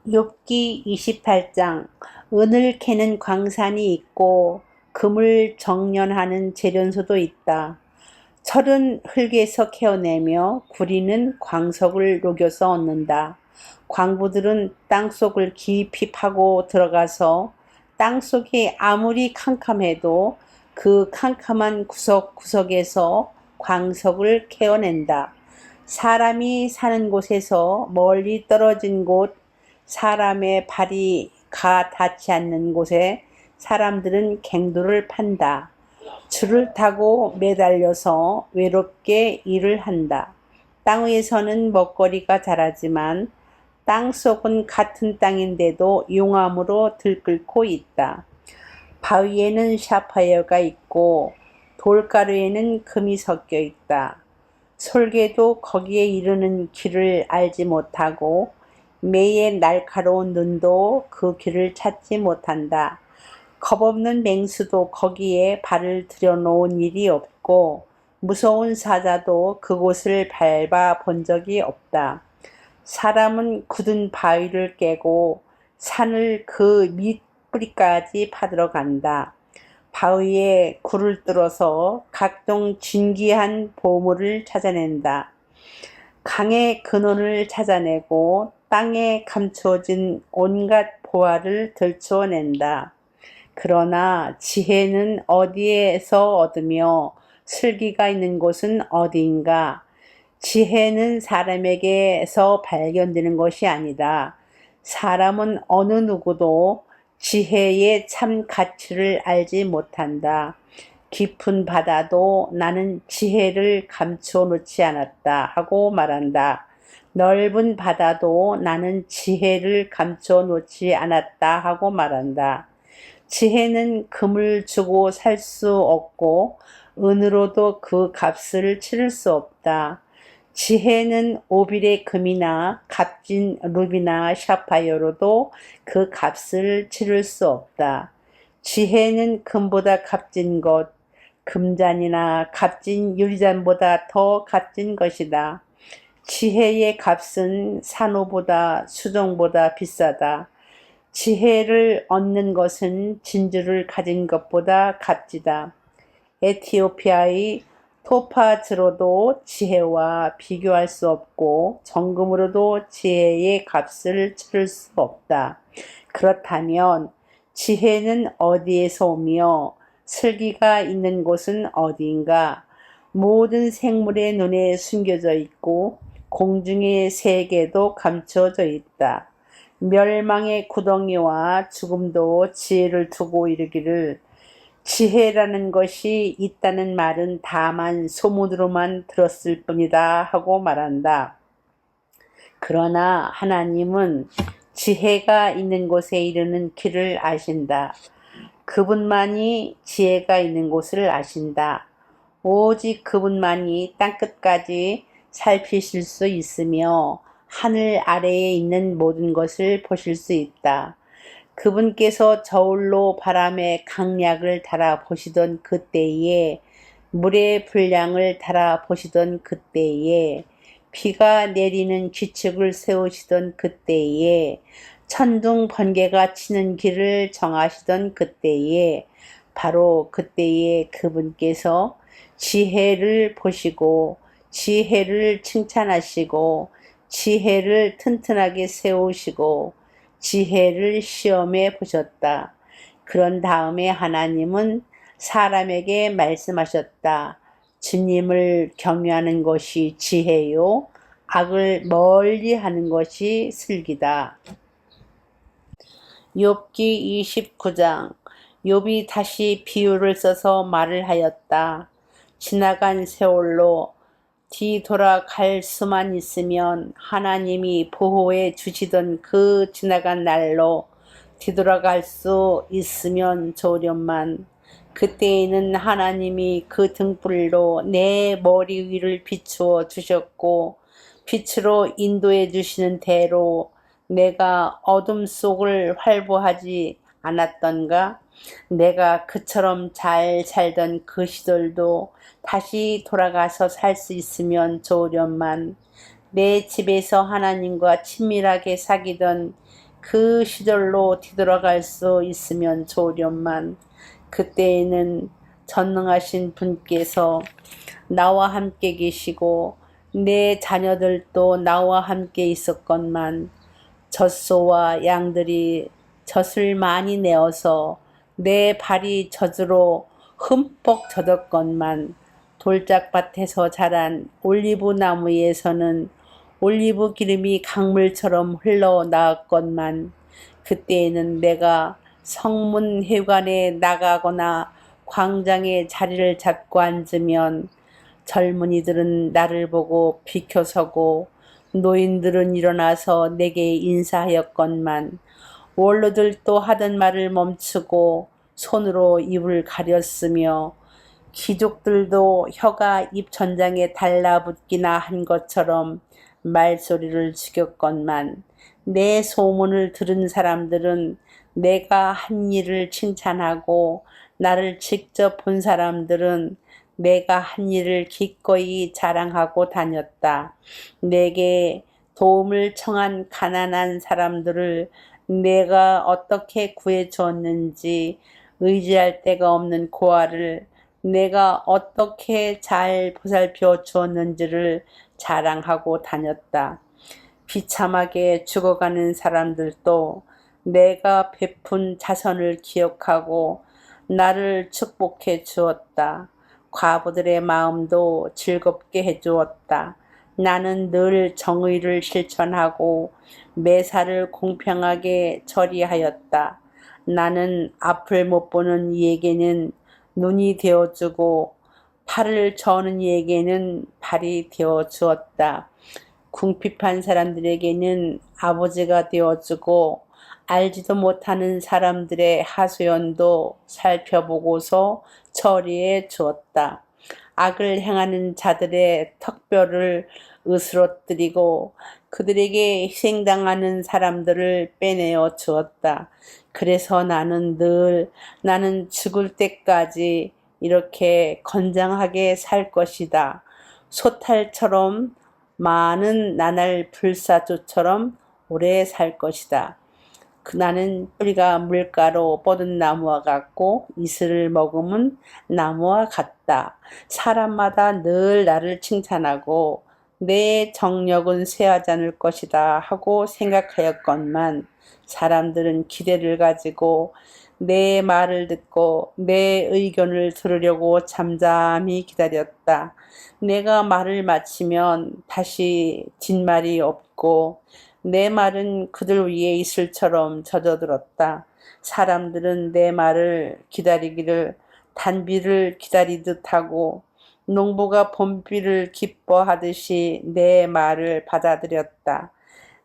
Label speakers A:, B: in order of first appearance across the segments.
A: 욥기 28장. 은을 캐는 광산이 있고 금을 정련하는 재련소도 있다. 철은 흙에서 캐어내며 구리는 광석을 녹여서 얻는다. 광부들은 땅속을 깊이 파고 들어가서 땅속이 아무리 캄캄해도 그 캄캄한 구석구석에서 광석을 캐어낸다. 사람이 사는 곳에서 멀리 떨어진 곳, 사람의 발이 가 닿지 않는 곳에 사람들은 갱도를 판다. 줄을 타고 매달려서 외롭게 일을 한다. 땅 위에서는 먹거리가 자라지만 땅속은 같은 땅인데도 용암으로 들끓고 있다. 바위에는 샤파이어가 있고 돌가루에는 금이 섞여 있다. 솔개도 거기에 이르는 길을 알지 못하고 매의 날카로운 눈도 그 길을 찾지 못한다. 겁없는 맹수도 거기에 발을 들여놓은 일이 없고 무서운 사자도 그곳을 밟아 본 적이 없다. 사람은 굳은 바위를 깨고 산을 그 밑뿌리까지 파들어 간다. 바위에 굴을 뚫어서 각종 진귀한 보물을 찾아낸다. 강의 근원을 찾아내고 땅에 감추어진 온갖 보화를 들추어낸다. 그러나 지혜는 어디에서 얻으며 슬기가 있는 곳은 어디인가? 지혜는 사람에게서 발견되는 것이 아니다. 사람은 어느 누구도 지혜의 참 가치를 알지 못한다. 깊은 바다도 나는 지혜를 감추어 놓지 않았다 하고 말한다. 넓은 바다도 나는 지혜를 감추어 놓지 않았다 하고 말한다. 지혜는 금을 주고 살 수 없고 은으로도 그 값을 치를 수 없다. 지혜는 오빌의 금이나 값진 루비나 샤파이어로도 그 값을 치를 수 없다. 지혜는 금보다 값진 것, 금잔이나 값진 유리잔보다 더 값진 것이다. 지혜의 값은 산호보다 수정보다 비싸다. 지혜를 얻는 것은 진주를 가진 것보다 값지다. 에티오피아의 토파즈로도 지혜와 비교할 수 없고 정금으로도 지혜의 값을 치를 수 없다. 그렇다면 지혜는 어디에서 오며 슬기가 있는 곳은 어디인가? 모든 생물의 눈에 숨겨져 있고 공중의 세계도 감춰져 있다. 멸망의 구덩이와 죽음도 지혜를 두고 이르기를 지혜라는 것이 있다는 말은 다만 소문으로만 들었을 뿐이다 하고 말한다. 그러나 하나님은 지혜가 있는 곳에 이르는 길을 아신다. 그분만이 지혜가 있는 곳을 아신다. 오직 그분만이 땅끝까지 살피실 수 있으며 하늘 아래에 있는 모든 것을 보실 수 있다. 그분께서 저울로 바람의 강약을 달아 보시던 그때에 물의 분량을 달아 보시던 그때에 비가 내리는 규칙을 세우시던 그때에 천둥 번개가 치는 길을 정하시던 그때에 바로 그때에 그분께서 지혜를 보시고 지혜를 칭찬하시고 지혜를 튼튼하게 세우시고 지혜를 시험해 보셨다. 그런 다음에 하나님은 사람에게 말씀하셨다. 주님을 경외하는 것이 지혜요, 악을 멀리 하는 것이 슬기다. 욥기 29장. 욥이 다시 비유를 써서 말을 하였다. 지나간 세월로 뒤돌아갈 수만 있으면 하나님이 보호해 주시던 그 지나간 날로 뒤돌아갈 수 있으면 좋으련만 그때에는 하나님이 그 등불로 내 머리 위를 비추어 주셨고 빛으로 인도해 주시는 대로 내가 어둠 속을 활보하지 않았던가? 내가 그처럼 잘 살던 그 시절도 다시 돌아가서 살 수 있으면 좋으련만 내 집에서 하나님과 친밀하게 사귀던 그 시절로 뒤돌아갈 수 있으면 좋으련만 그때에는 전능하신 분께서 나와 함께 계시고 내 자녀들도 나와 함께 있었건만 젖소와 양들이 젖을 많이 내어서 내 발이 젖으로 흠뻑 젖었건만 돌짝밭에서 자란 올리브 나무에서는 올리브 기름이 강물처럼 흘러나왔건만 그때에는 내가 성문회관에 나가거나 광장에 자리를 잡고 앉으면 젊은이들은 나를 보고 비켜서고 노인들은 일어나서 내게 인사하였건만 원로들도 하던 말을 멈추고 손으로 입을 가렸으며 귀족들도 혀가 입 천장에 달라붙기나 한 것처럼 말소리를 죽였건만 내 소문을 들은 사람들은 내가 한 일을 칭찬하고 나를 직접 본 사람들은 내가 한 일을 기꺼이 자랑하고 다녔다. 내게 도움을 청한 가난한 사람들을 내가 어떻게 구해 주었는지, 의지할 데가 없는 고아를 내가 어떻게 잘 보살펴 주었는지를 자랑하고 다녔다. 비참하게 죽어가는 사람들도 내가 베푼 자선을 기억하고 나를 축복해 주었다. 과부들의 마음도 즐겁게 해주었다. 나는 늘 정의를 실천하고 매사를 공평하게 처리하였다. 나는 앞을 못 보는 이에게는 눈이 되어주고 팔을 저는 이에게는 발이 되어주었다. 궁핍한 사람들에게는 아버지가 되어주고 알지도 못하는 사람들의 하소연도 살펴보고서 처리해 주었다. 악을 행하는 자들의 턱뼈를 으스러뜨리고 그들에게 희생당하는 사람들을 빼내어 주었다. 그래서 나는 죽을 때까지 이렇게 건장하게 살 것이다. 소탈처럼 많은 나날 불사조처럼 오래 살 것이다. 나는 뿌리가 물가로 뻗은 나무와 같고 이슬을 머금은 나무와 같다. 사람마다 늘 나를 칭찬하고 내 정력은 쇠하지 않을 것이다 하고 생각하였건만 사람들은 기대를 가지고 내 말을 듣고 내 의견을 들으려고 잠잠히 기다렸다. 내가 말을 마치면 다시 뒷말이 없고 내 말은 그들 위에 이슬처럼 젖어들었다. 사람들은 내 말을 기다리기를 단비를 기다리듯 하고 농부가 봄비를 기뻐하듯이 내 말을 받아들였다.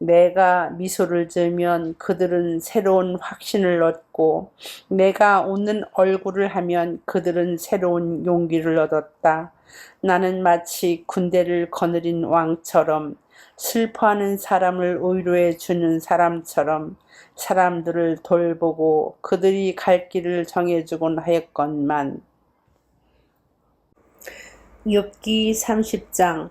A: 내가 미소를 지으면 그들은 새로운 확신을 얻고 내가 웃는 얼굴을 하면 그들은 새로운 용기를 얻었다. 나는 마치 군대를 거느린 왕처럼 슬퍼하는 사람을 위로해 주는 사람처럼 사람들을 돌보고 그들이 갈 길을 정해주곤 하였건만. 욥기 30장.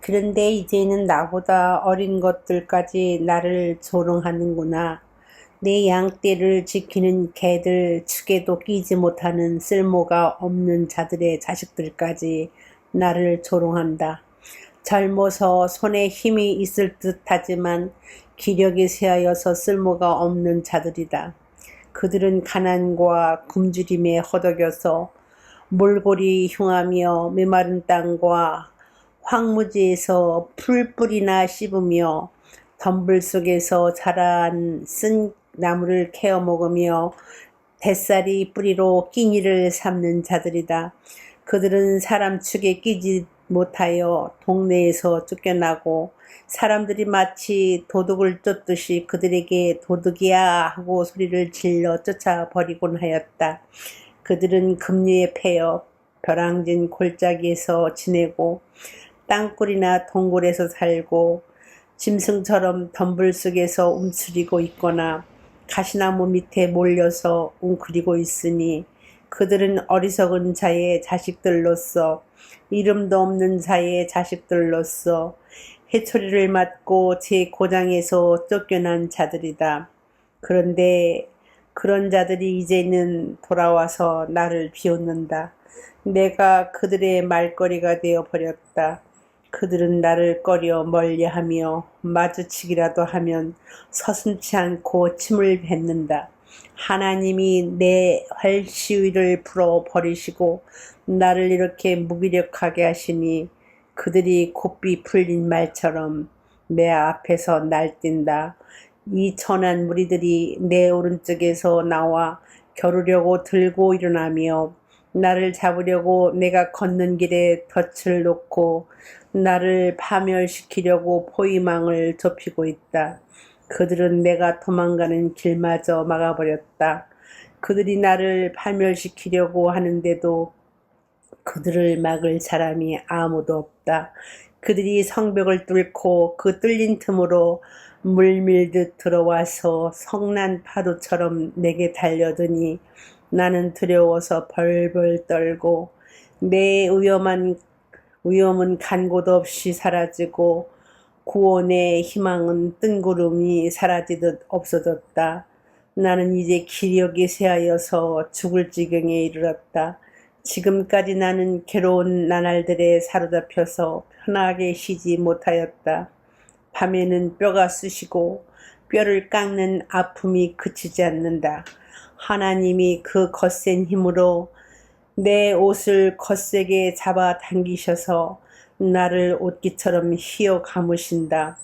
A: 그런데 이제는 나보다 어린 것들까지 나를 조롱하는구나. 내 양떼를 지키는 개들 축에도 끼지 못하는 쓸모가 없는 자들의 자식들까지 나를 조롱한다. 젊어서 손에 힘이 있을 듯하지만 기력이 쇠하여서 쓸모가 없는 자들이다. 그들은 가난과 굶주림에 허덕여서 몰골이 흉하며 메마른 땅과 황무지에서 풀뿌리나 씹으며 덤불 속에서 자란 쓴 나무를 캐어 먹으며 뱃살이 뿌리로 끼니를 삼는 자들이다. 그들은 사람 축에 끼지 못하여 동네에서 쫓겨나고 사람들이 마치 도둑을 쫓듯이 그들에게 도둑이야 하고 소리를 질러 쫓아버리곤 하였다. 그들은 급류에 패여 벼랑진 골짜기에서 지내고 땅굴이나 동굴에서 살고 짐승처럼 덤불 속에서 움츠리고 있거나 가시나무 밑에 몰려서 웅크리고 있으니 그들은 어리석은 자의 자식들로서 이름도 없는 자의 자식들로서 해초리를 맞고 제 고장에서 쫓겨난 자들이다. 그런데 그런 자들이 이제는 돌아와서 나를 비웃는다. 내가 그들의 말거리가 되어 버렸다. 그들은 나를 꺼려 멀리하며 마주치기라도 하면 서슴지 않고 침을 뱉는다. 하나님이 내 활시위를 풀어 버리시고 나를 이렇게 무기력하게 하시니 그들이 곱비 풀린 말처럼 내 앞에서 날뛴다. 이 천한 무리들이 내 오른쪽에서 나와 겨루려고 들고 일어나며 나를 잡으려고 내가 걷는 길에 덫을 놓고 나를 파멸시키려고 포위망을 좁히고 있다. 그들은 내가 도망가는 길마저 막아버렸다. 그들이 나를 파멸시키려고 하는데도 그들을 막을 사람이 아무도 없다. 그들이 성벽을 뚫고 그 뚫린 틈으로 물밀듯 들어와서 성난 파도처럼 내게 달려드니 나는 두려워서 벌벌 떨고 내 위험은 간 곳 없이 사라지고 구원의 희망은 뜬구름이 사라지듯 없어졌다. 나는 이제 기력이 쇠하여서 죽을 지경에 이르렀다. 지금까지 나는 괴로운 나날들에 사로잡혀서 편하게 쉬지 못하였다. 밤에는 뼈가 쑤시고 뼈를 깎는 아픔이 그치지 않는다. 하나님이 그 거센 힘으로 내 옷을 거세게 잡아 당기셔서 나를 옷깃처럼 휘어 감으신다.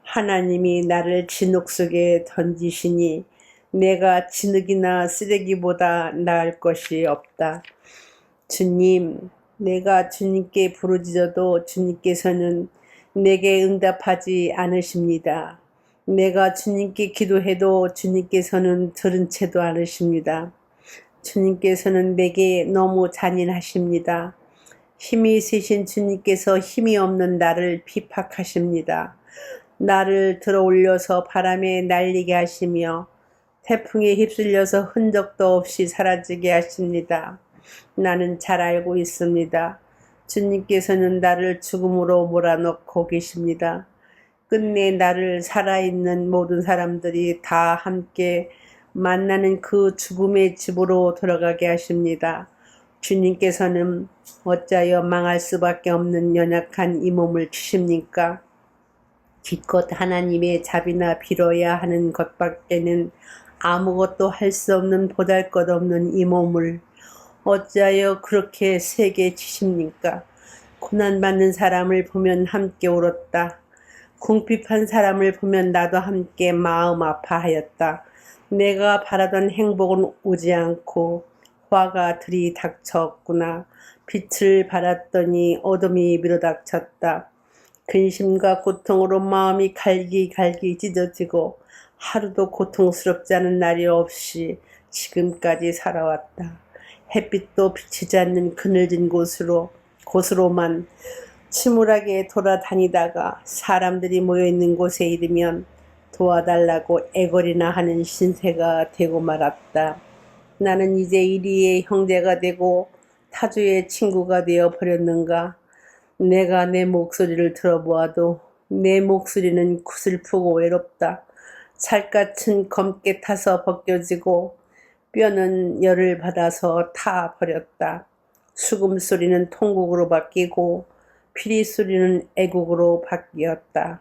A: 하나님이 나를 진흙 속에 던지시니 내가 진흙이나 쓰레기보다 나을 것이 없다. 주님, 내가 주님께 부르짖어도 주님께서는 내게 응답하지 않으십니다. 내가 주님께 기도해도 주님께서는 들은 채도 않으십니다. 주님께서는 내게 너무 잔인하십니다. 힘이 세신 주님께서 힘이 없는 나를 핍박하십니다. 나를 들어올려서 바람에 날리게 하시며 태풍에 휩쓸려서 흔적도 없이 사라지게 하십니다. 나는 잘 알고 있습니다. 주님께서는 나를 죽음으로 몰아넣고 계십니다. 끝내 나를 살아있는 모든 사람들이 다 함께 만나는 그 죽음의 집으로 돌아가게 하십니다. 주님께서는 어찌하여 망할 수밖에 없는 연약한 이 몸을 주십니까? 기껏 하나님의 자비나 빌어야 하는 것밖에는 아무것도 할 수 없는 보잘것없는 이 몸을 어찌하여 그렇게 세게 치십니까? 고난받는 사람을 보면 함께 울었다. 궁핍한 사람을 보면 나도 함께 마음 아파하였다. 내가 바라던 행복은 오지 않고 화가 들이닥쳤구나. 빛을 발았더니 어둠이 밀어닥쳤다. 근심과 고통으로 마음이 갈기갈기 찢어지고 하루도 고통스럽지 않은 날이 없이 지금까지 살아왔다. 햇빛도 비치지 않는 그늘진 곳으로만 침울하게 돌아다니다가 사람들이 모여있는 곳에 이르면 도와달라고 애걸이나 하는 신세가 되고 말았다. 나는 이제 이리의 형제가 되고 타주의 친구가 되어 버렸는가? 내가 내 목소리를 들어보아도 내 목소리는 구슬프고 외롭다. 살갗은 검게 타서 벗겨지고 뼈는 열을 받아서 타 버렸다. 수금 소리는 통곡으로 바뀌고 피리 소리는 애곡으로 바뀌었다.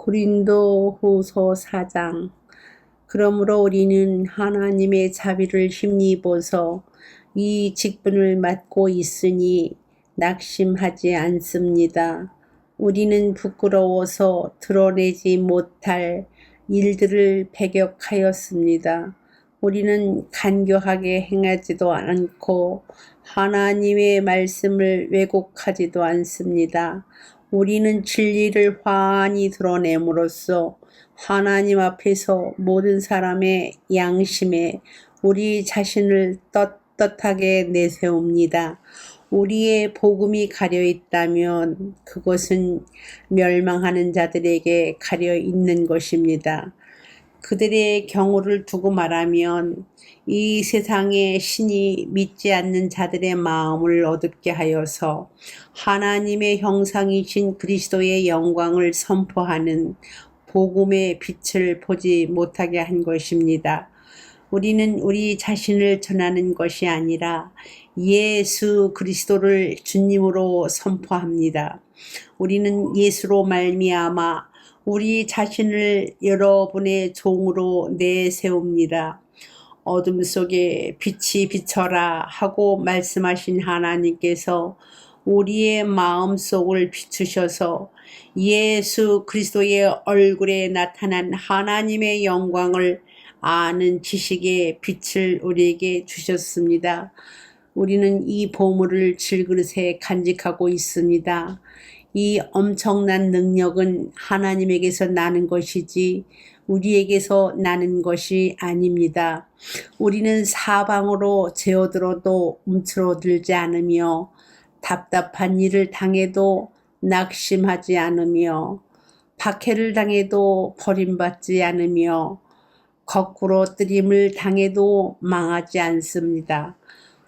A: 고린도 후서 4장. 그러므로 우리는 하나님의 자비를 힘입어서 이 직분을 맡고 있으니 낙심하지 않습니다. 우리는 부끄러워서 드러내지 못할 일들을 배격하였습니다. 우리는 간교하게 행하지도 않고 하나님의 말씀을 왜곡하지도 않습니다. 우리는 진리를 환히 드러냄으로써 하나님 앞에서 모든 사람의 양심에 우리 자신을 떳떳하게 내세웁니다. 우리의 복음이 가려 있다면 그것은 멸망하는 자들에게 가려 있는 것입니다. 그들의 경우를 두고 말하면 이 세상의 신이 믿지 않는 자들의 마음을 어둡게 하여서 하나님의 형상이신 그리스도의 영광을 선포하는 복음의 빛을 보지 못하게 한 것입니다. 우리는 우리 자신을 전하는 것이 아니라 예수 그리스도를 주님으로 선포합니다. 우리는 예수로 말미암아 우리 자신을 여러분의 종으로 내세웁니다. 어둠 속에 빛이 비춰라 하고 말씀하신 하나님께서 우리의 마음속을 비추셔서 예수 그리스도의 얼굴에 나타난 하나님의 영광을 아는 지식의 빛을 우리에게 주셨습니다. 우리는 이 보물을 질그릇에 간직하고 있습니다. 이 엄청난 능력은 하나님에게서 나는 것이지 우리에게서 나는 것이 아닙니다. 우리는 사방으로 제어들어도 움츠러들지 않으며 답답한 일을 당해도 낙심하지 않으며 박해를 당해도 버림받지 않으며 거꾸로 뜨림을 당해도 망하지 않습니다.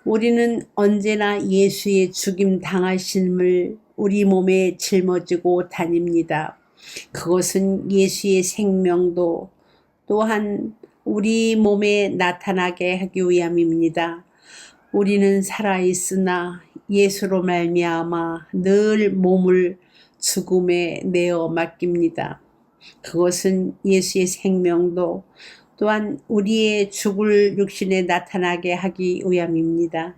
A: 우리는 언제나 예수의 죽임 당하심을 우리 몸에 짊어지고 다닙니다. 그것은 예수의 생명도 또한 우리 몸에 나타나게 하기 위함입니다. 우리는 살아있으나 예수로 말미암아 늘 몸을 죽음에 내어 맡깁니다. 그것은 예수의 생명도 또한 우리의 죽을 육신에 나타나게 하기 위함입니다.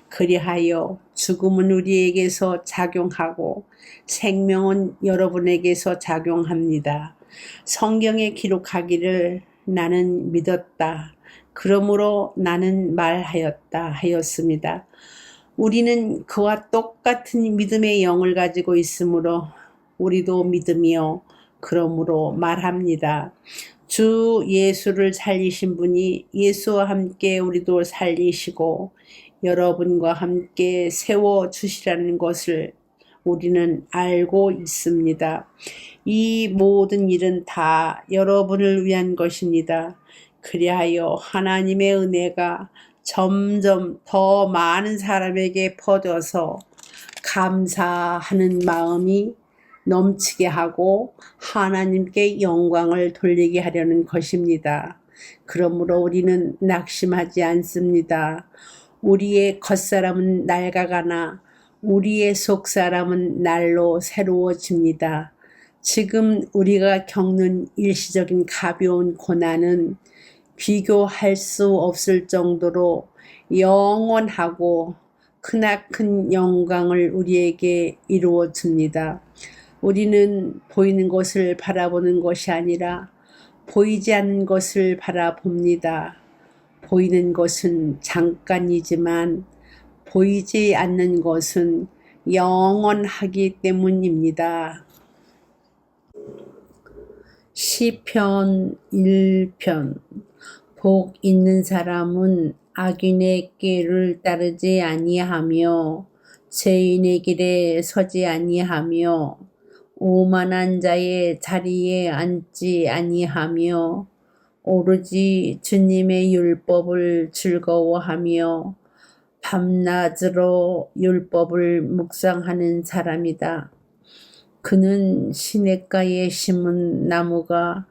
A: 그리하여 죽음은 우리에게서 작용하고 생명은 여러분에게서 작용합니다. 성경에 기록하기를 나는 믿었다. 그러므로 나는 말하였다 하였습니다. 우리는 그와 똑같은 믿음의 영을 가지고 있으므로 우리도 믿으며 그러므로 말합니다. 주 예수를 살리신 분이 예수와 함께 우리도 살리시고 여러분과 함께 세워주시라는 것을 우리는 알고 있습니다. 이 모든 일은 다 여러분을 위한 것입니다. 그리하여 하나님의 은혜가 점점 더 많은 사람에게 퍼져서 감사하는 마음이 넘치게 하고 하나님께 영광을 돌리게 하려는 것입니다. 그러므로 우리는 낙심하지 않습니다. 우리의 겉사람은 낡아가나 우리의 속사람은 날로 새로워집니다. 지금 우리가 겪는 일시적인 가벼운 고난은 비교할 수 없을 정도로 영원하고 크나큰 영광을 우리에게 이루어 줍니다. 우리는 보이는 것을 바라보는 것이 아니라 보이지 않는 것을 바라봅니다. 보이는 것은 잠깐이지만 보이지 않는 것은 영원하기 때문입니다. 시편 1편 복 있는 사람은 악인의 길을 따르지 아니하며 죄인의 길에 서지 아니하며 오만한 자의 자리에 앉지 아니하며 오로지 주님의 율법을 즐거워하며 밤낮으로 율법을 묵상하는 사람이다. 그는 시냇가에 심은 나무가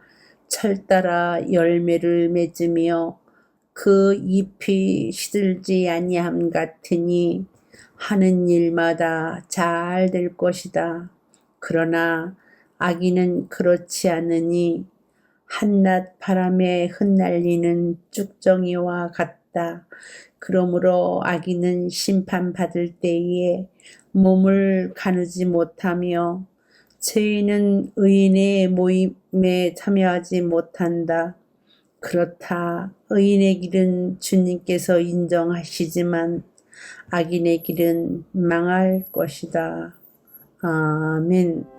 A: 철따라 열매를 맺으며 그 잎이 시들지 아니함 같으니 하는 일마다 잘 될 것이다. 그러나 악인은 그렇지 않으니 한낮 바람에 흩날리는 쭉정이와 같다. 그러므로 악인은 심판받을 때에 몸을 가누지 못하며 죄인은 의인의 모임에 참여하지 못한다. 그렇다. 의인의 길은 주님께서 인정하시지만 악인의 길은 망할 것이다. 아멘.